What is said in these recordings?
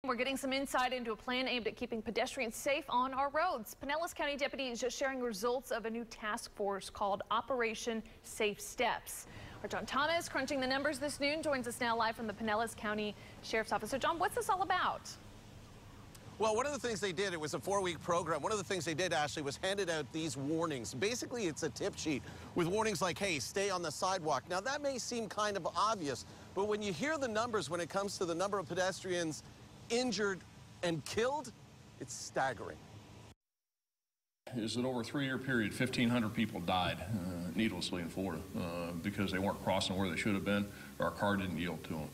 We're getting some insight into a plan aimed at keeping pedestrians safe on our roads. Pinellas County deputies just sharing results of a new task force called Operation Safe Steps. Our John Thomas, crunching the numbers this noon, joins us now live from the Pinellas County Sheriff's Office. So, John, what's this all about? Well, one of the things they did, it was a 4-week program. One of the things they did, Ashley, was handed out these warnings. Basically, it's a tip sheet with warnings like, hey, stay on the sidewalk. Now, that may seem kind of obvious, but when you hear the numbers when it comes to the number of pedestrians injured and killed, it's staggering. Is that over a 3-year period, 1,500 people died needlessly in Florida because they weren't crossing where they should have been, or our car didn't yield to them.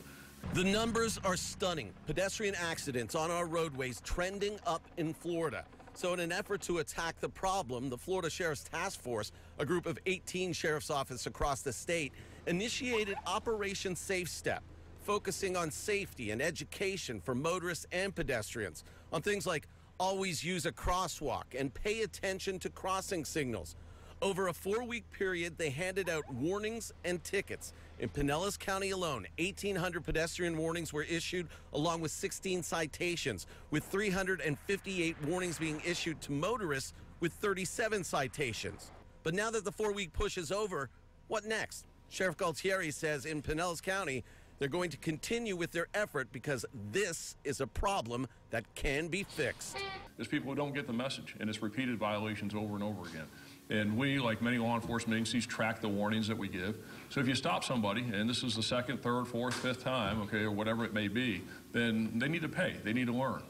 The numbers are stunning. Pedestrian accidents on our roadways trending up in Florida. So in an effort to attack the problem, the Florida Sheriff's Task Force, a group of 18 sheriff's offices across the state, initiated Operation Safe Step, focusing on safety and education for motorists and pedestrians, on things like always use a crosswalk and pay attention to crossing signals. Over a 4-week period, they handed out warnings and tickets. In Pinellas County alone, 1,800 pedestrian warnings were issued, along with 16 citations, with 358 warnings being issued to motorists, with 37 citations. But now that the 4-week push is over, what next? Sheriff Gualtieri says in Pinellas County, they're going to continue with their effort because this is a problem that can be fixed. There's people who don't get the message, and it's repeated violations over and over again. And we, like many law enforcement agencies, track the warnings that we give. So if you stop somebody, and this is the 2nd, 3rd, 4th, 5th time, okay, or whatever it may be, then they need to pay. They need to learn.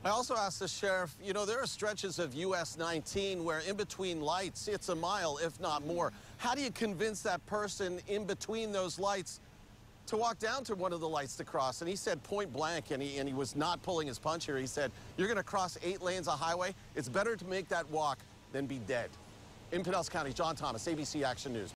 I also asked the sheriff, you know, there are stretches of US 19 where in between lights, it's a mile, if not more. How do you convince that person in between those lights to walk down to one of the lights to cross? And he said point blank, and he was not pulling his punch here. He said, you're going to cross 8 lanes of highway. It's better to make that walk than be dead. In Pinellas County, John Thomas, ABC Action News.